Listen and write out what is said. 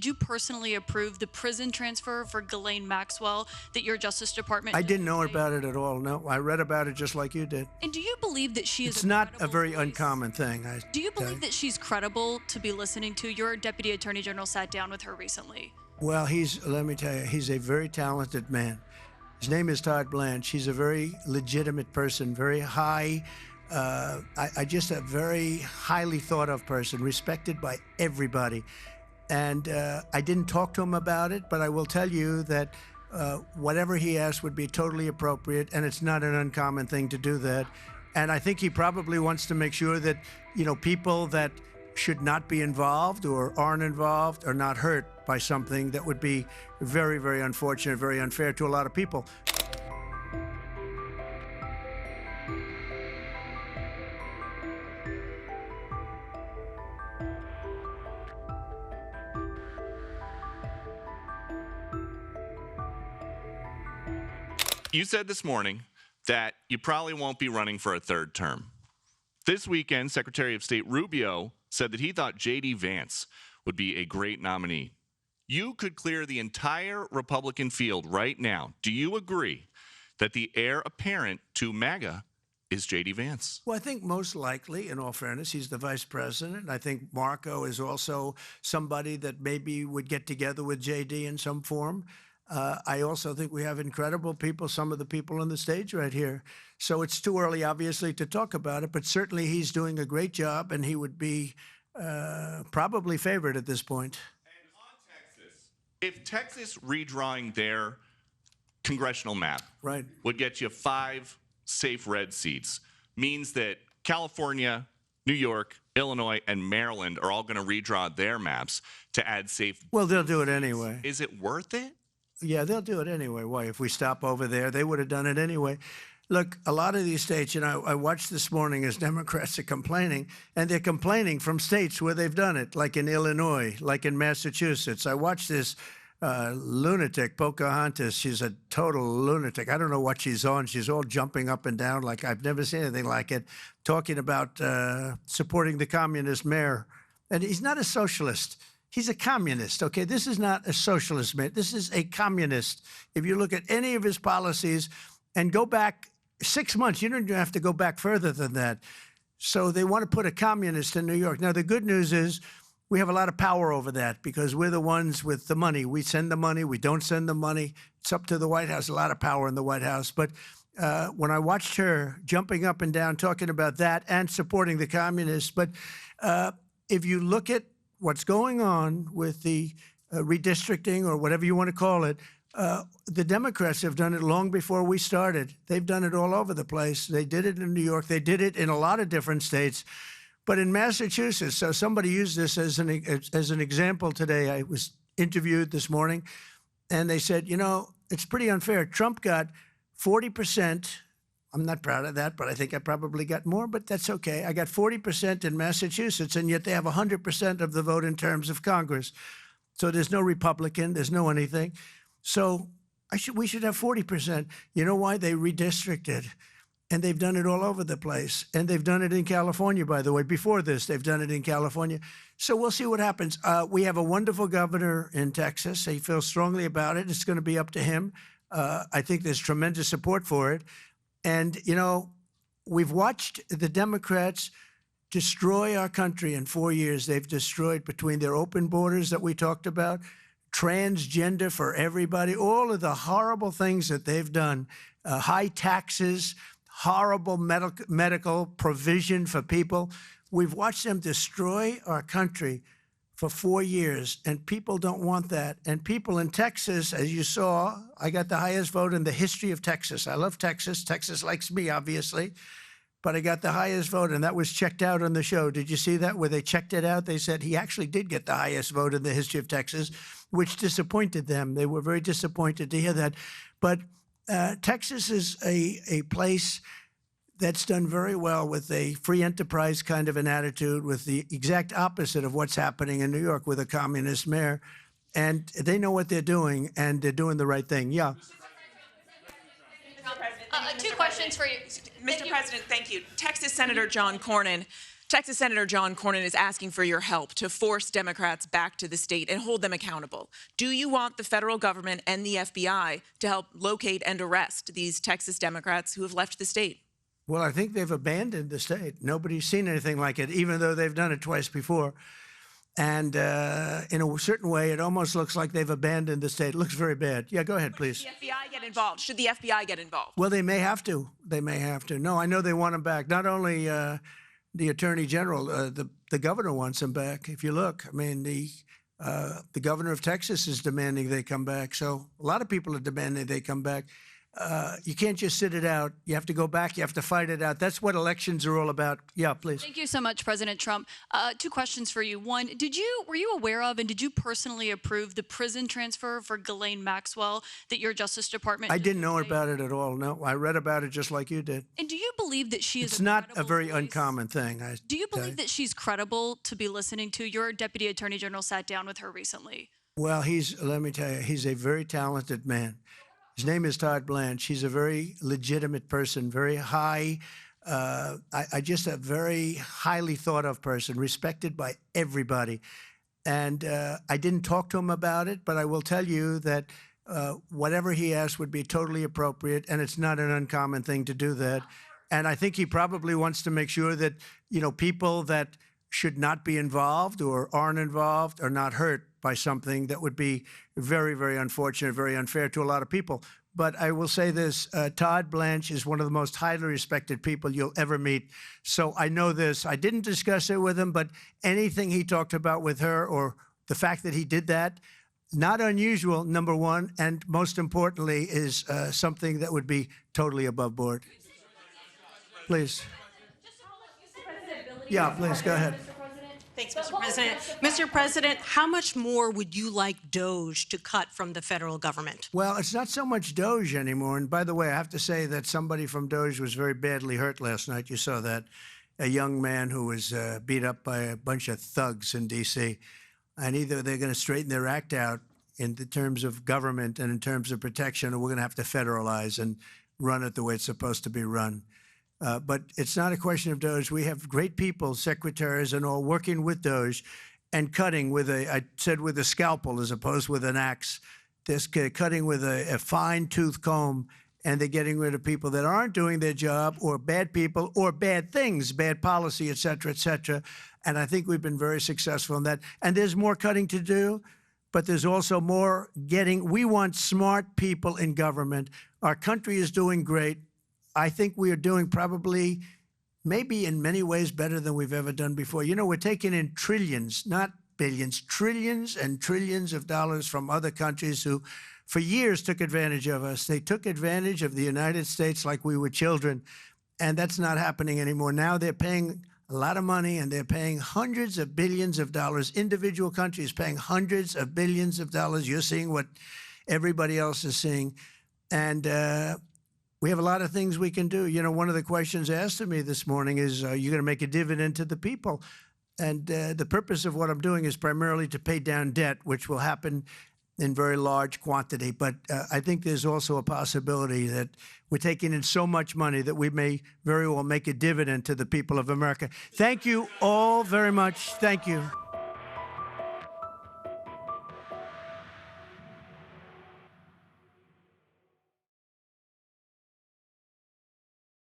you personally approve the prison transfer for Ghislaine Maxwell that your Justice Department I did didn't know today? about it at all. No, I read about it just like you did. And do you believe that she is It's a not a credible very voice? uncommon thing. Do you believe that she's credible to be listening to? Your Deputy Attorney General sat down with her recently. Well, let me tell you, he's a very talented man. His name is Todd Blanche. He's a very legitimate person, very high, I just a very highly thought of person, respected by everybody. And I didn't talk to him about it, but I will tell you that whatever he asked would be totally appropriate, and it's not an uncommon thing to do that. And I think he probably wants to make sure that, people that should not be involved or aren't involved are not hurt by something that would be very, very unfortunate, very unfair to a lot of people. You said this morning that you probably won't be running for a third term. This weekend, Secretary of State Rubio said that he thought J.D. Vance would be a great nominee. You could clear the entire Republican field right now. Do you agree that the heir apparent to MAGA is J.D. Vance? Well, I think most likely, in all fairness, he's the vice president. I think Marco is also somebody that maybe would get together with J.D. in some form. I also think we have incredible people, some of the people on the stage right here. So it's too early, obviously, to talk about it, but certainly he's doing a great job, and he would be probably favored at this point. And on Texas, if Texas redrawing their congressional map would get you 5 safe red seats, means that California, New York, Illinois, and Maryland are all going to redraw their maps to add safe. Well, they'll do it anyway. Is it worth it? Yeah, they'll do it anyway. Why? If we stop over there, they would have done it anyway. Look, a lot of these states, I watched this morning as Democrats are complaining, and they're complaining from states where they've done it, like in Illinois, like in Massachusetts. I watched this lunatic, Pocahontas. She's a total lunatic. I don't know what she's on. She's all jumping up and down like I've never seen anything like it, talking about supporting the communist mayor. And he's not a socialist. He's a communist, okay? This is not a socialist man. This is a communist. If you look at any of his policies and go back 6 months, you don't even have to go back further than that. So they want to put a communist in New York. Now, the good news is we have a lot of power over that because we're the ones with the money. We send the money. We don't send the money. It's up to the White House, a lot of power in the White House. But when I watched her jumping up and down, talking about that and supporting the communists, but if you look at what's going on with the redistricting or whatever you want to call it, the Democrats have done it long before we started. They've done it all over the place. They did it in New York. They did it in a lot of different states. But in Massachusetts, so somebody used this as an example today. I was interviewed this morning, and they said, it's pretty unfair. Trump got 40%. I'm not proud of that, but I think I probably got more, but that's okay. I got 40% in Massachusetts, and yet they have 100% of the vote in terms of Congress. So there's no Republican, there's no anything. So we should have 40%. You know why? They redistricted, and they've done it all over the place. And they've done it in California, by the way. Before this, they've done it in California. So we'll see what happens. We have a wonderful governor in Texas. He feels strongly about it. It's going to be up to him. I think there's tremendous support for it. And, we've watched the Democrats destroy our country in 4 years. They've destroyed between their open borders that we talked about, transgender for everybody, all of the horrible things that they've done, high taxes, horrible medical provision for people. We've watched them destroy our country for 4 years, and people don't want that. And people in Texas, as you saw, I got the highest vote in the history of Texas. I love Texas. Texas likes me, obviously. But I got the highest vote, and that was checked out on the show. Did you see that, where they checked it out? They said he actually did get the highest vote in the history of Texas, which disappointed them. They were very disappointed to hear that. But Texas is a place that's done very well with a free enterprise kind of an attitude, with the exact opposite of what's happening in New York with a communist mayor. And they know what they're doing, and they're doing the right thing. Yeah. Two questions for you. Mr. President, thank you. Texas Senator John Cornyn Texas Senator John Cornyn is asking for your help to force Democrats back to the state and hold them accountable. Do you want the federal government and the FBI to help locate and arrest these Texas Democrats who have left the state? Well, I think they've abandoned the state. Nobody's seen anything like it, even though they've done it twice before. And in a certain way, it almost looks like they've abandoned the state. It looks very bad. Yeah, go ahead, please. Should the FBI get involved? Should the FBI get involved? Well, they may have to. They may have to. No, I know they want him back. Not only the Attorney General, the governor wants him back. If you look, I mean, the governor of Texas is demanding they come back. So a lot of people are demanding they come back. You can't just sit it out. You have to go back. You have to fight it out. That's what elections are all about. Yeah, please. Thank you so much, President Trump. Two questions for you. One, were you aware of and did you personally approve the prison transfer for Ghislaine Maxwell that your Justice Department I didn't know about it at all. No, I read about it just like you did. And do you believe that she is It's not a very voice? uncommon thing. Do you believe that she's credible to be listening to? Your Deputy Attorney General sat down with her recently. Well, let me tell you, he's a very talented man. His name is Todd Blanche. He's a very legitimate person, very high, I just a very highly thought of person, respected by everybody. And I didn't talk to him about it, but I will tell you that whatever he asked would be totally appropriate, and it's not an uncommon thing to do that. And I think he probably wants to make sure that, people that should not be involved or aren't involved are not hurt by something that would be very, very unfortunate, very unfair to a lot of people. But I will say this, Todd Blanche is one of the most highly respected people you'll ever meet. So I know this. I didn't discuss it with him, but anything he talked about with her or the fact that he did that, not unusual, number one, and most importantly is something that would be totally above board. Please. Yeah, please, go ahead. Thanks, Mr. President. Mr. President, how much more would you like DOJ to cut from the federal government? Well, it's not so much DOJ anymore. And by the way, I have to say that somebody from DOJ was very badly hurt last night. You saw that. A young man who was beat up by a bunch of thugs in D.C. And either they're going to straighten their act out in the terms of government and in terms of protection, or we're going to have to federalize and run it the way it's supposed to be run. But it's not a question of DOJ. We have great people, secretaries and all, working with DOJ and cutting with I said with a scalpel as opposed with an axe. They're cutting with a fine-tooth comb, and they're getting rid of people that aren't doing their job or bad people or bad things, bad policy, et cetera, et cetera. And I think we've been very successful in that. And there's more cutting to do, but there's also more getting. We want smart people in government. Our country is doing great. I think we are doing probably, maybe in many ways, better than we've ever done before. We're taking in trillions, not billions, trillions and trillions of dollars from other countries who, for years, took advantage of us. They took advantage of the United States like we were children, and that's not happening anymore. Now they're paying a lot of money, and they're paying hundreds of billions of dollars. Individual countries paying hundreds of billions of dollars. You're seeing what everybody else is seeing. And we have a lot of things we can do. One of the questions asked of me this morning is, are you going to make a dividend to the people? And the purpose of what I'm doing is primarily to pay down debt, which will happen in very large quantity. But I think there's also a possibility that we're taking in so much money that we may very well make a dividend to the people of America. Thank you all very much. Thank you.